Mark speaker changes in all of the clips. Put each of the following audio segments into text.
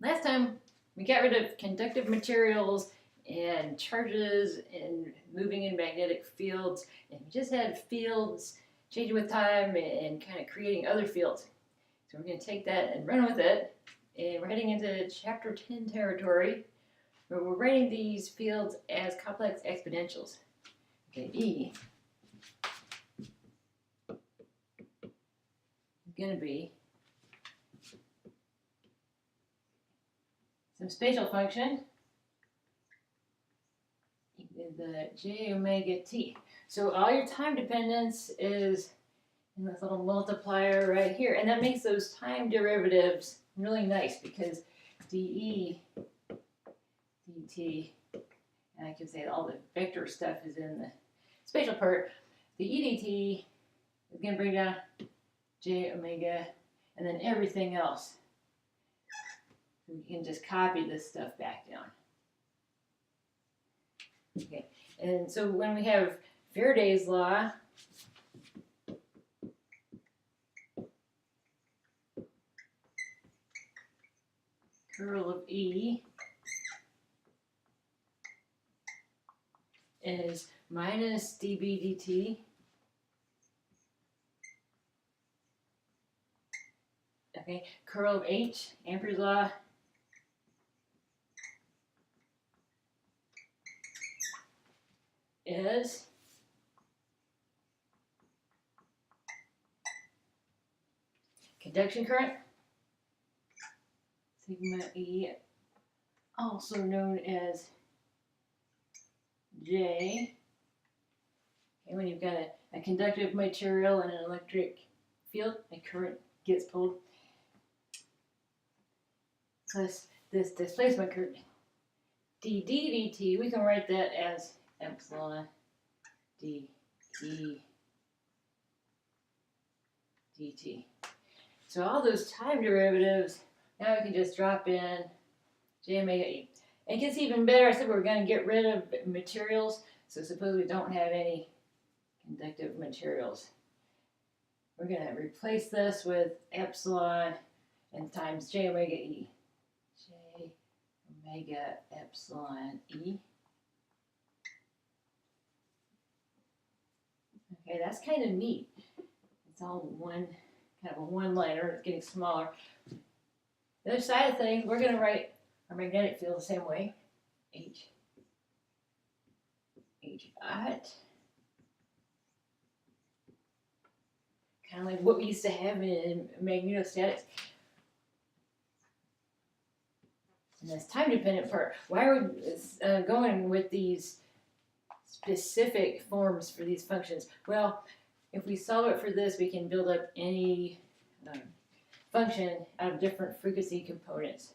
Speaker 1: Last time we got rid of conductive materials and charges and moving in magnetic fields, and we just had fields changing with time and kind of creating other fields. So we're going to take that and run with it, and we're heading into chapter 10 territory, where we're writing these fields as complex exponentials. Okay, E is going to be some spatial function, the j omega t. So all your time dependence is in this little multiplier right here, and that makes those time derivatives really nice because dE dt, and I can say all the vector stuff is in the spatial part. The e dt is going to bring down j omega and then everything else. So we can just copy this stuff back down. Okay, and so when we have Faraday's law, curl of E is minus dB dt okay, curl of H, Ampere's law, is conduction current, sigma E, also known as J. Okay, when you've got a conductive material and an electric field, a current gets pulled, plus this displacement current, d dt, we can write that as epsilon d e dt. So all those time derivatives, now we can just drop in j omega e. It gets even better. I said we're going to get rid of materials, so suppose we don't have any conductive materials. We're going to replace this with epsilon and times j omega e. J omega epsilon e. Okay, that's kind of neat. It's all one, kind of a one-liner. It's getting smaller. The other side of things, we're going to write our magnetic field the same way. H dot. Kind of like what we used to have in magnetostatics. And this time-dependent part, why are we going with these specific forms for these functions? Well, if we solve it for this, we can build up any function out of different frequency components.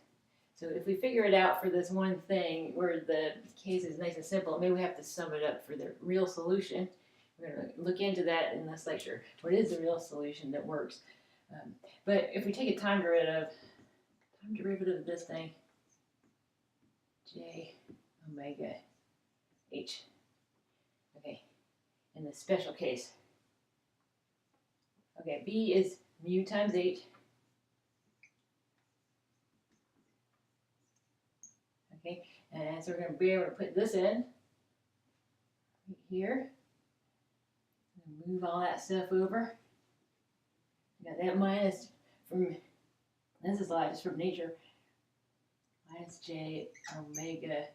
Speaker 1: So if we figure it out for this one thing where the case is nice and simple, maybe we have to sum it up for the real solution. We're going to look into that in this lecture. What is the real solution that works? But if we take a time derivative of this thing, j omega h. Okay, in the special case. Okay, B is mu times h. Okay, and so we're going to be able to put this in right here. Move all that stuff over. We got that minus from, this is just from nature, minus j omega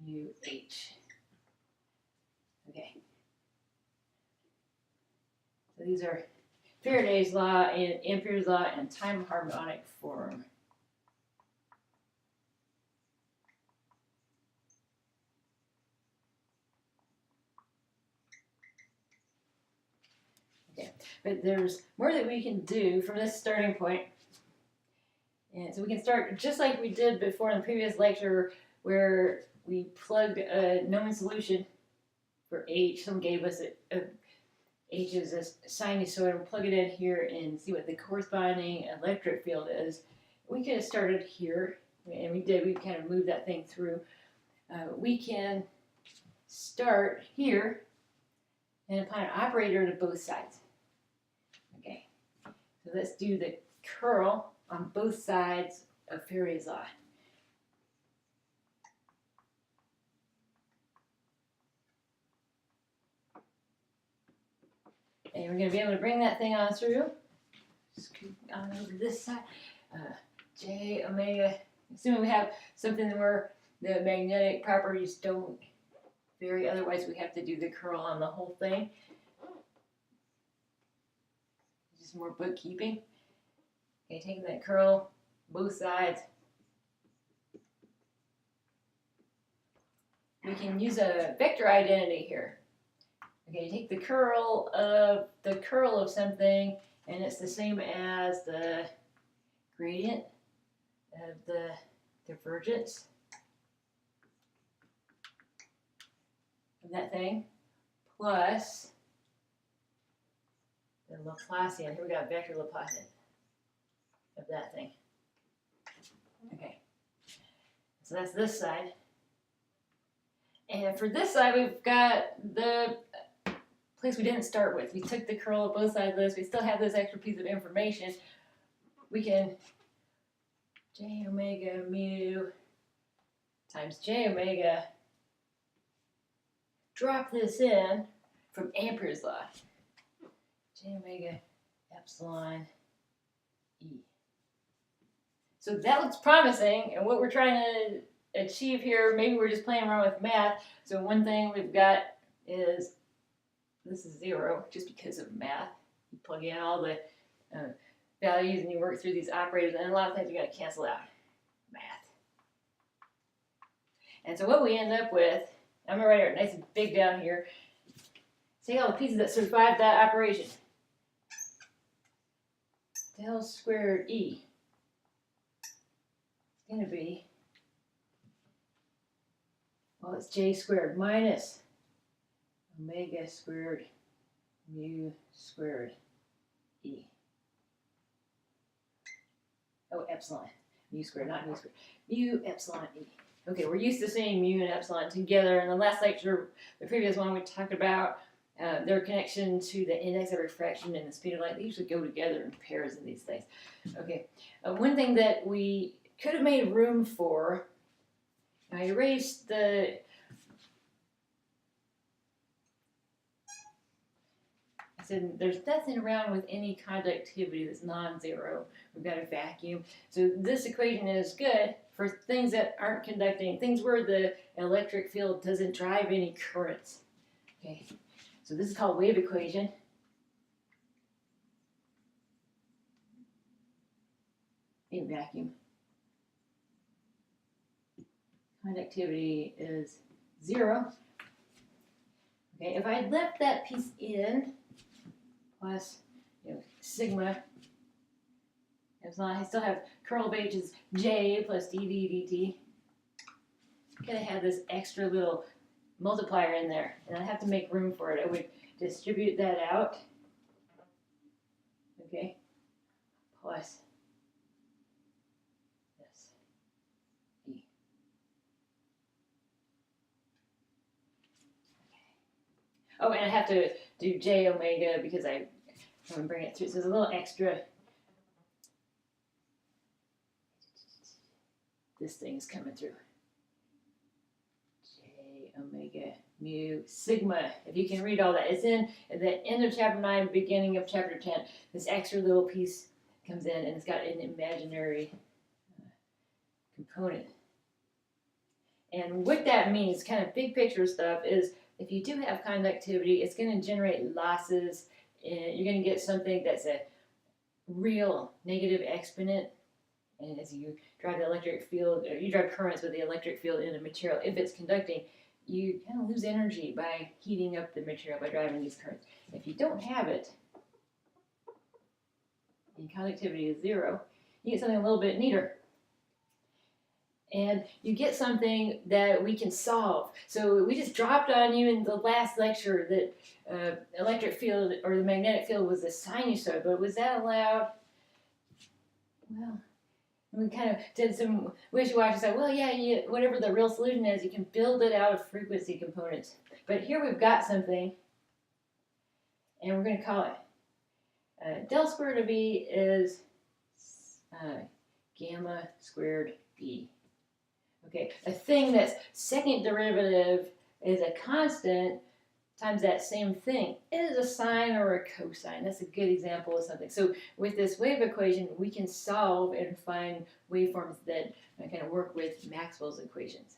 Speaker 1: mu h. Okay. So these are Faraday's law and Ampere's law in time harmonic form. Okay, but there's more that we can do from this starting point. And so we can start just like we did before in the previous lecture where we plugged a known solution for H. Someone gave us H is a sinusoid. We'll plug it in here and see what the corresponding electric field is. We could have started here, and we did. We kind of moved that thing through. We can start here and apply an operator to both sides. Okay, so let's do the curl on both sides of Faraday's law. And we're going to be able to bring that thing on through. Scoot on over to this side. J omega, assuming we have something where the magnetic properties don't vary, otherwise we have to do the curl on the whole thing. Just more bookkeeping. Okay, taking that curl, both sides. We can use a vector identity here. Okay, take the curl of something, and it's the same as the gradient of the divergence of that thing, plus the Laplacian. Here we got vector Laplacian of that thing. Okay, so that's this side. And for this side, we've got the place we didn't start with. We took the curl of both sides of this. We still have this extra piece of information. We can J omega mu times J omega, drop this in from Ampere's law. J omega epsilon E. So that looks promising, and what we're trying to achieve here, maybe we're just playing around with math. So one thing we've got is, this is 0 just because of math. You plug in all the values and you work through these operators, and a lot of things you're going to cancel out. Math. And so what we end up with, I'm going to write it nice and big down here. Take all the pieces that survived that operation. Del squared E is going to be, well, it's J squared minus omega squared mu squared E. Oh, epsilon. Mu squared, not mu squared. Mu epsilon E. Okay, we're used to seeing mu and epsilon together. In the last lecture, the previous one, we talked about their connection to the index of refraction and the speed of light. They usually go together in pairs in these things. Okay, one thing that we could have made room for, I erased the, I said there's nothing around with any conductivity that's non-zero. We've got a vacuum. So this equation is good for things that aren't conducting, things where the electric field doesn't drive any currents. Okay, so this is called wave equation. In vacuum. Conductivity is 0. Okay, if I left that piece in, plus sigma epsilon, I still have curl of H is J plus dV dt. I'm going to have this extra little multiplier in there, and I have to make room for it. I would distribute that out. Okay, plus this E. Oh, and I have to do J omega because I want to bring it through. So there's a little extra. This thing's coming through. J omega mu sigma. If you can read all that, it's in at the end of chapter 9, beginning of chapter 10. This extra little piece comes in, and it's got an imaginary component. And what that means, kind of big picture stuff, is if you do have conductivity, it's going to generate losses, and you're going to get something that's a real negative exponent. And as you drive the electric field, or you drive currents with the electric field in a material, if it's conducting, you kind of lose energy by heating up the material by driving these currents. If you don't have it, and conductivity is 0, you get something a little bit neater. And you get something that we can solve. So we just dropped on you in the last lecture that electric field or the magnetic field was a sinusoid, but was that allowed? Well, we kind of did some wishy-washy and said, well, yeah, whatever the real solution is, you can build it out of frequency components. But here we've got something, and we're going to call it del squared of E is gamma squared b. Okay, a thing that's second derivative is a constant times that same thing is a sine or a cosine. That's a good example of something. So with this wave equation, we can solve and find waveforms that kind of work with Maxwell's equations.